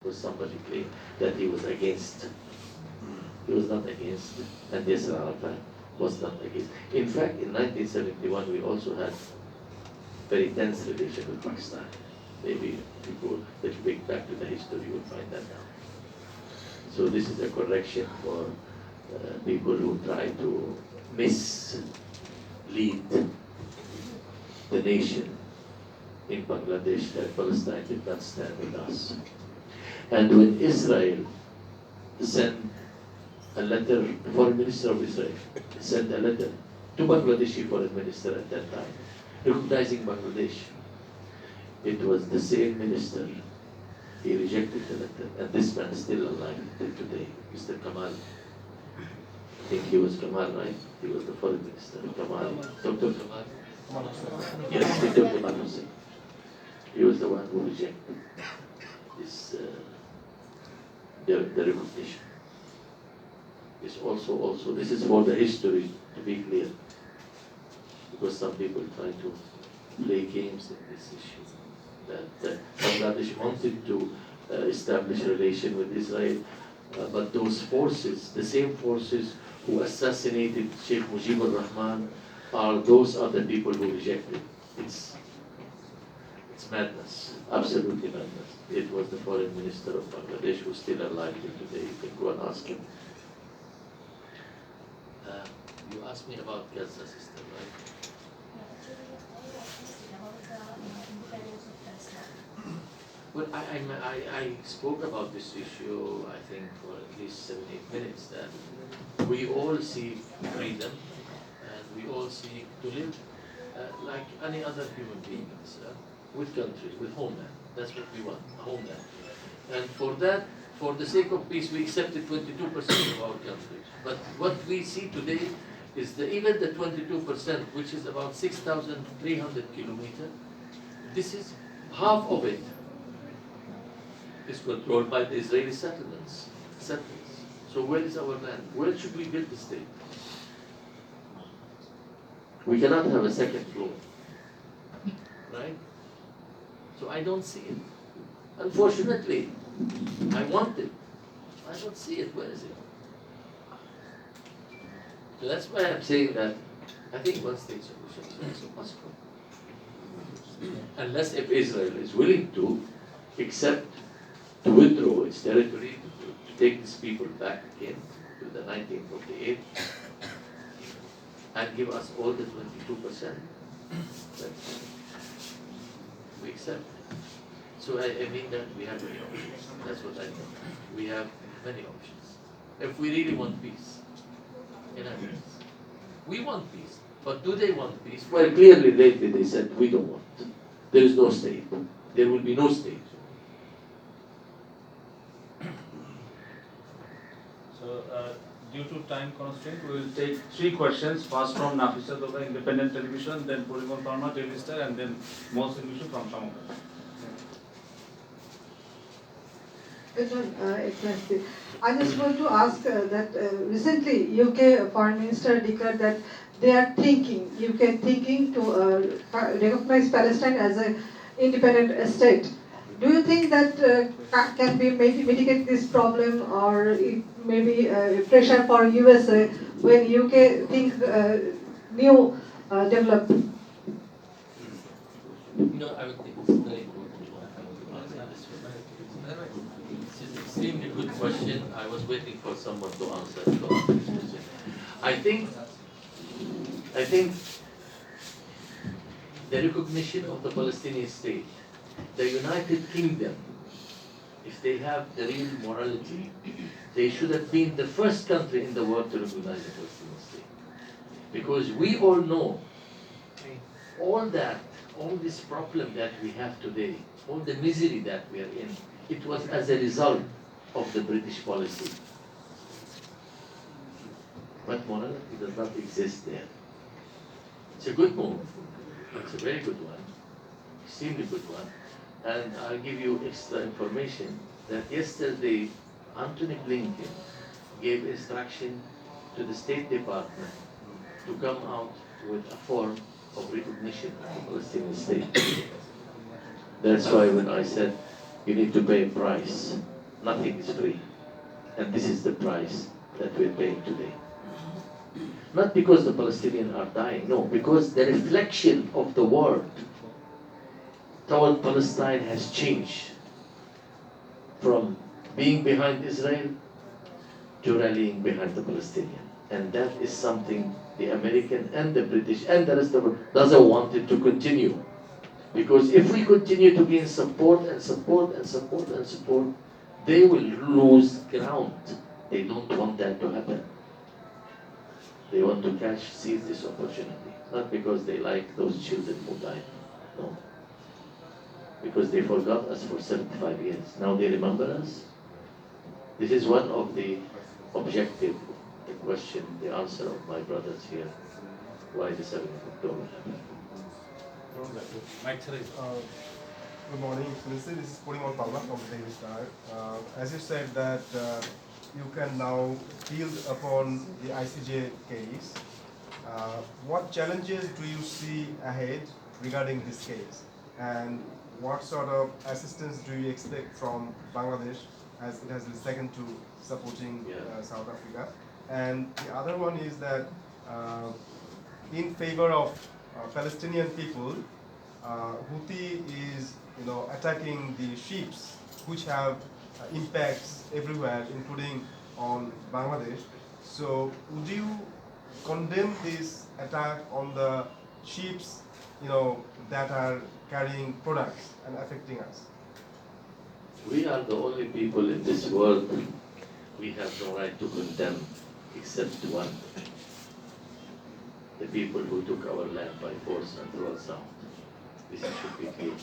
was somebody claimed that he was against. He was not against, and Yasser Arafat was not against. In fact, in 1971, we also had very tense relation with Pakistan. Maybe if you go a little bit back to the history, you will find that out. So this is a correction for people who try to mislead the nation in Bangladesh that Palestine did not stand with us. And when Israel sent a letter, the foreign minister of Israel sent a letter to Bangladeshi foreign minister at that time, recognizing Bangladesh. It was the same minister. He rejected the letter, and this man is still alive till today, Mr. Kamal. I think he was Kamal, right? He was the foreign minister, Kamal. Dr. Kamal? Yes, Dr. Kamal Hussein. He was the one who rejected this, the recognition. It's also, this is for the history, to be clear, because some people try to play games in this issue. That Bangladesh wanted to establish a relation with Israel, but those forces, the same forces who assassinated Sheikh Mujibur Rahman, those are the people who rejected. It's madness, absolutely madness. It was the foreign minister of Bangladesh who's still alive till today. You can go and ask him. You asked me about Gaza, sister, right? Well, I spoke about this issue, I think, for at least 7-8 minutes, that we all seek freedom and we all seek to live like any other human beings, with country, with homeland. That's what we want, a homeland. And for that, for the sake of peace, we accepted 22% of our country. But what we see today is that even the 22%, which is about 6,300 kilometers, this is half of it is controlled by the Israeli settlements. So where is our land? Where should we build the state? We cannot have a second floor, right? So I don't see it. Unfortunately, I want it. I don't see it. Where is it? So that's why I'm saying that I think one state solution is also possible. Unless if Israel is willing to accept to withdraw its territory, to take these people back again to the 1948 and give us all the 22%. We accept. So I mean that we have many options. That's what I mean. We have many options. If we really want peace, we want peace. But do they want peace? Well, clearly lately they said we don't want. There is no state. There will be no state. So, due to time constraint, we will take 3 questions. First from Nafisa Doga, Independent Television, then Polygon Pharma, H.E.Mr, and then most English from Shamoka. Exactly. I just want to ask that recently UK Foreign Minister declared that they are thinking, UK thinking to recognize Palestine as an independent state. Do you think that can be mitigate this problem, or it may be pressure for USA when UK think new development? No, I would think it's very important to answer this one. It's an extremely good question. I was waiting for someone to answer this question. I think the recognition of the Palestinian state, the United Kingdom, if they have the real morality, they should have been the first country in the world to recognize the Palestinian state. Because we all know all this problem that we have today, all the misery that we are in, it was as a result of the British policy. But morality does not exist there. It's a good move. It's a very good one. Extremely good one. And I'll give you extra information that yesterday Anthony Blinken gave instruction to the State Department to come out with a form of recognition of the Palestinian state. That's why when I said You need to pay a price. Nothing is free. And this is the price that we're paying today. Not because the Palestinians are dying, no, because the reflection of the world toward Palestine has changed from being behind Israel to rallying behind the Palestinian. And that is something the American and the British and the rest of the world doesn't want it to continue. Because if we continue to gain support and support and support and support, they will lose ground. They don't want that to happen. They want to seize this opportunity. Not because they like those children who died. No. Because they forgot us for 75 years. Now they remember us. This is one of the objective, the question, the answer of my brothers here. Why the 7th of October? Good morning, Excellency. This is H.E.Mr from H.E.Mr. As you said that you can now build upon the ICJ case. What challenges do you see ahead regarding this case? And what sort of assistance do you expect from Bangladesh, as it has been second to supporting South Africa? And the other one is that in favor of Palestinian people, Houthi is attacking the ships, which have impacts everywhere, including on Bangladesh. So would you condemn this attack on the ships, that are carrying products and affecting us? We are the only people in this world we have no right to condemn except one. The people who took our land by force and threw us out. This should be clear.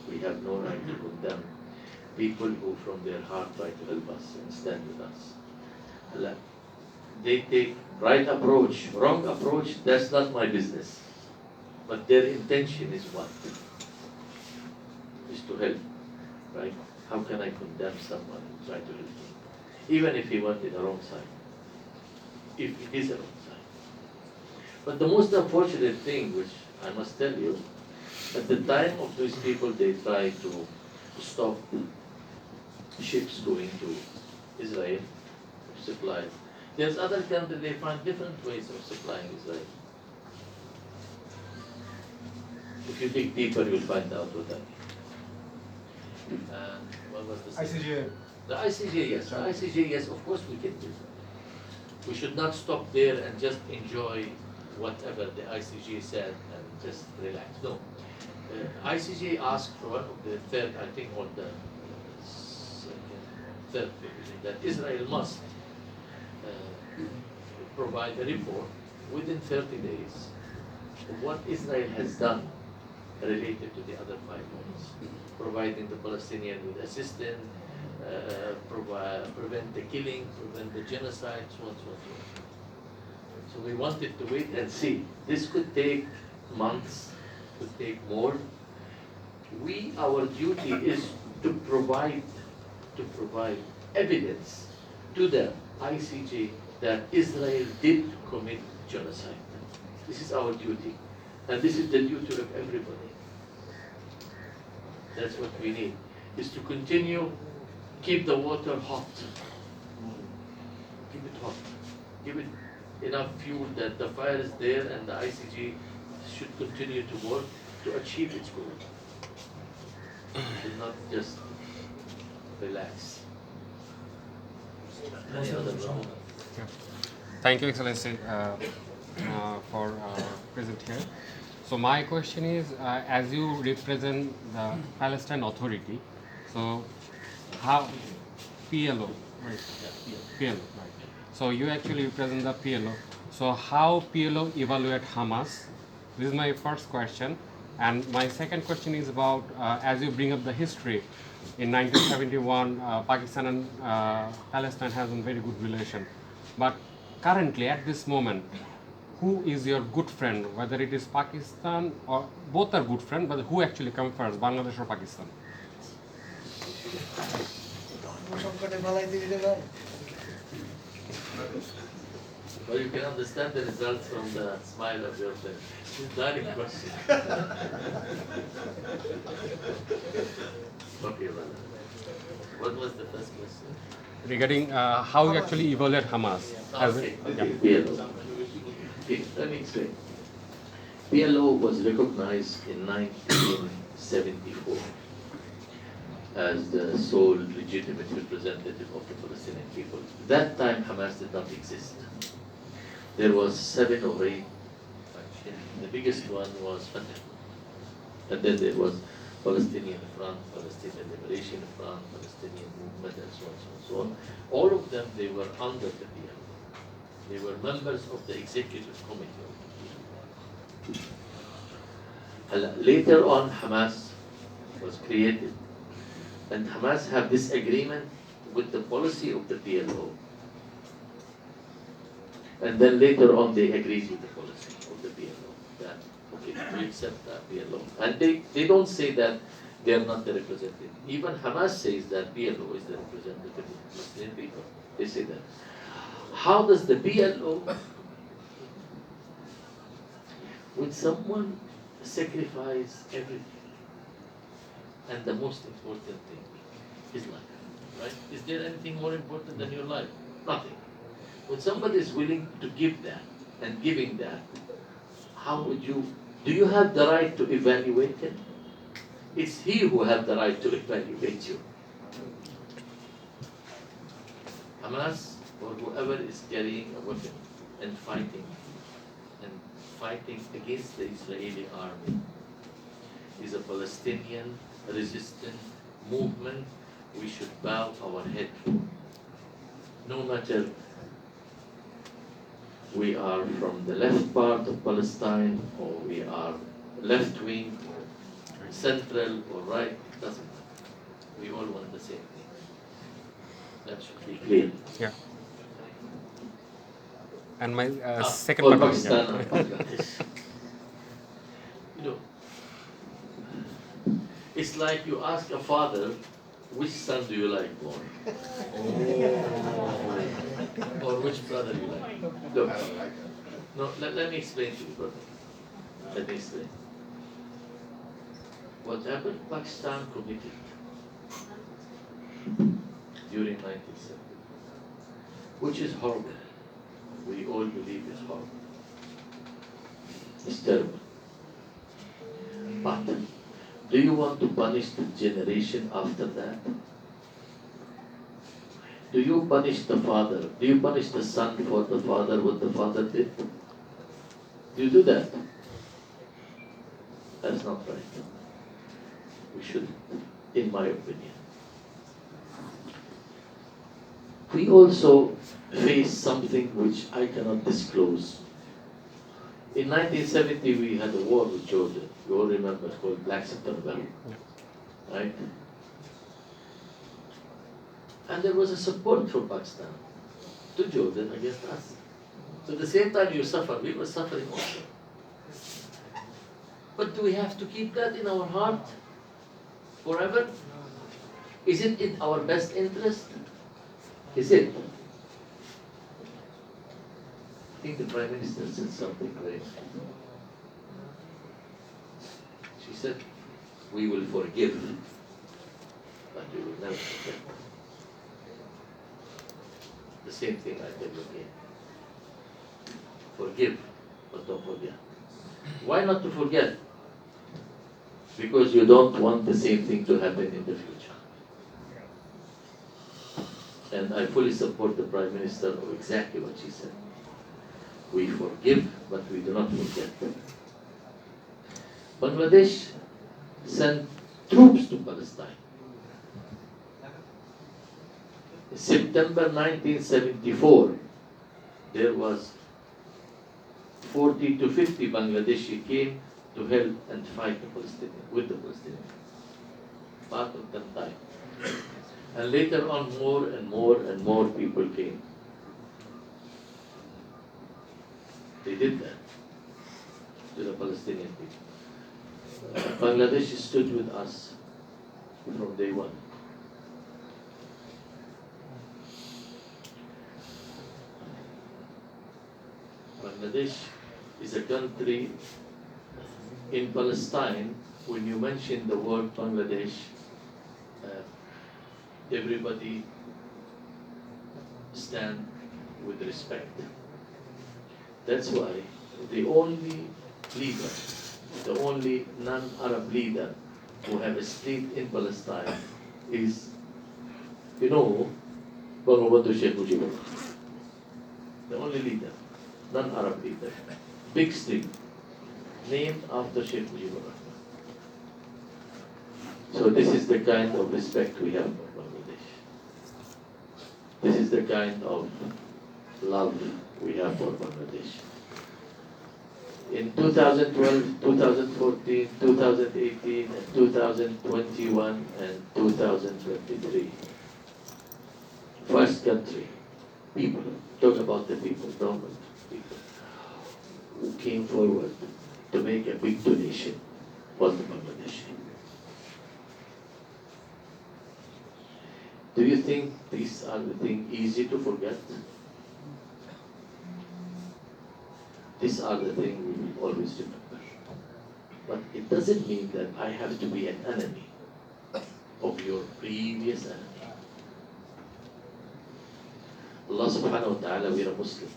We have no right to condemn people who from their heart try to help us and stand with us. They take right approach, wrong approach, that's not my business. But their intention is what? Is to help, right? How can I condemn someone who tried to help me? Even if he went in the wrong side. If it is a wrong side. But the most unfortunate thing, which I must tell you, at the time of these people, they tried to stop ships going to Israel, supplies. There's other countries, they find different ways of supplying Israel. If you dig deeper, you'll find out what that means. And what was the ICJ. The ICJ, yes. The ICJ, yes, of course we can do that. We should not stop there and just enjoy whatever the ICJ said and just relax. No. ICJ asked for the third, I think, or the third provision, that Israel must provide a report within 30 days of what Israel has done related to the other 5 points, providing the Palestinian with assistance, prevent the killing, prevent the genocide, so on, so on, so on. So we wanted to wait and see. This could take months, could take more. Our duty is to provide evidence to the ICJ that Israel did commit genocide. This is our duty. And this is the duty of everybody. That's what we need, is to continue, keep the water hot. Keep it hot. Give it enough fuel that the fire is there and the ICJ should continue to work to achieve its goal. It should not just relax. Any other problem? Thank you, Excellency, for present here. So my question is, as you represent the Palestine Authority, so how PLO, right? PLO, right? So you actually represent the PLO. So how PLO evaluate Hamas? This is my first question. And my second question is about, as you bring up the history, in 1971, Pakistan and Palestine has a very good relation. But currently, at this moment, who is your good friend, whether it is Pakistan or both are good friends, but who actually comes first, Bangladesh or Pakistan? Well, you can understand the results from the smile of your face. It's a direct question. Okay, brother. What was the first question? Regarding how you actually evaluate Hamas. Okay, Yeah. PLO. Okay, let me explain. PLO was recognized in 1974 as the sole legitimate representative of the Palestinian people. That time Hamas did not exist. There was 7 or 8 factions. The biggest one was Fatah. And then there was Palestinian Front, Palestinian Liberation Front, Palestinian Movement, and so on, so on, so on. All of them, they were under the PLO. They were members of the executive committee of the PLO. Later on, Hamas was created. And Hamas have this agreement with the policy of the PLO. And then later on, they agreed with the policy of the PLO. That, okay, we accept that PLO. And they don't say that they are not the representative. Even Hamas says that PLO is the representative of the Palestinian people. They say that. How does the PLO, when someone sacrifice everything, and the most important thing is life, right? Is there anything more important than your life? Nothing. When somebody is willing to give that and giving that, how would you, do you have the right to evaluate him? It's he who has the right to evaluate you. Hamas or whoever is carrying a weapon and fighting against the Israeli army is a Palestinian resistant movement we should bow our head for. No matter we are from the left part of Palestine or we are left wing or central or right, it doesn't matter. We all want the same thing. That should be clear. Yeah. And my second Or part of Pakistan or Bangladesh. You know, it's like you ask a father, which son do you like more? Or which brother you like? Look, no, let me explain to you, brother. Let me explain. Whatever Pakistan committed during 1970, which is horrible, we all believe it's horrible. It's terrible. But do you want to punish the generation after that? Do you punish the father? Do you punish the son for the father, what the father did? Do you do that? That's not right. We shouldn't, in my opinion. We also face something which I cannot disclose. In 1970, we had a war with Jordan. You all remember, it's called Black September, right? And there was a support from Pakistan to Jordan against us. So at the same time you suffer, we were suffering also. But do we have to keep that in our heart forever? Is it in our best interest? Is it? I think the Prime Minister said something great. She said, we will forgive, but we will never forget. The same thing I tell you again. Forgive, but don't forget. Why not to forget? Because you don't want the same thing to happen in the future. And I fully support the Prime Minister of exactly what she said. We forgive, but we do not forget. Bangladesh sent troops to Palestine. In September 1974, there was 40 to 50 Bangladeshi came to help and fight the Palestinians, with the Palestinians. Part of them died. And later on, more and more and more people came. They did that to the Palestinian people. Bangladesh stood with us from day one. Bangladesh is a country in Palestine. When you mention the word Bangladesh, everybody stand with respect. That's why the only leader, the only non-Arab leader who have a state in Palestine is, you know, Bangabandhu Sheikh Mujibur. The only leader, non-Arab leader, big state, named after Sheikh Mujibur. So this is the kind of respect we have for Bangladesh. This is the kind of love we have for Bangladesh. In 2012, 2014, 2018, and 2021, and 2023, first country, people, talk about the people, normal people, who came forward to make a big donation was the Bangladesh. Do you think these are the things easy to forget? These are the things we will always remember. But it doesn't mean that I have to be an enemy of your previous enemy. Allah subhanahu wa ta'ala, we are a Muslim.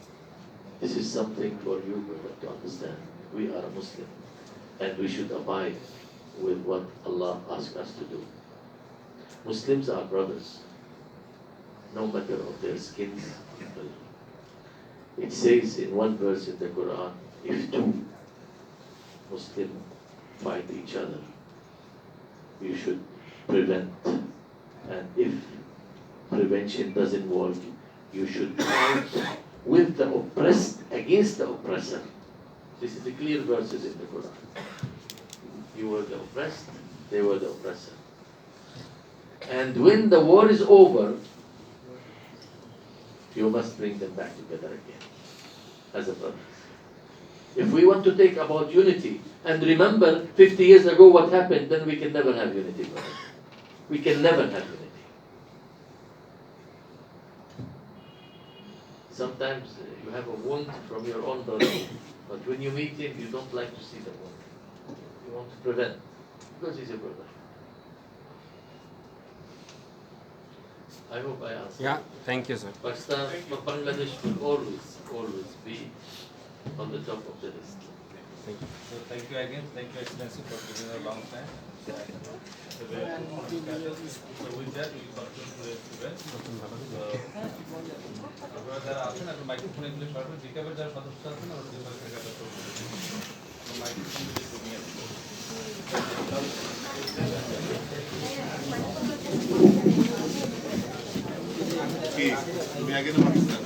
This is something for you to understand. We are a Muslim and we should abide with what Allah asks us to do. Muslims are brothers, no matter of their skins. It says in one verse in the Quran, if two Muslims fight each other, you should prevent. And if prevention doesn't work, you should fight with the oppressed against the oppressor. This is the clear verses in the Quran. You were the oppressed, they were the oppressor. And when the war is over, you must bring them back together again as a brother. If we want to take about unity and remember 50 years ago what happened, then we can never have unity, brother. We can never have unity. Sometimes you have a wound from your own brother, but when you meet him, you don't like to see the wound. You want to prevent, because he's your brother. I hope I answered. Yeah, thank you, sir. Pakistan, Bangladesh will always be on the top of the list. Thank you. So thank you again. Thank you, Excellency, for giving a long time. So with that, we conclude today's event. আপনারা যারা আছেন এখন microphone এগুলো সরকার recover যারা সদস্য আছেন আমরা recover থেকে একটা মাইক্রোফোন দিয়ে কমিয়ে কি তুমি আগে না পাকিস্তান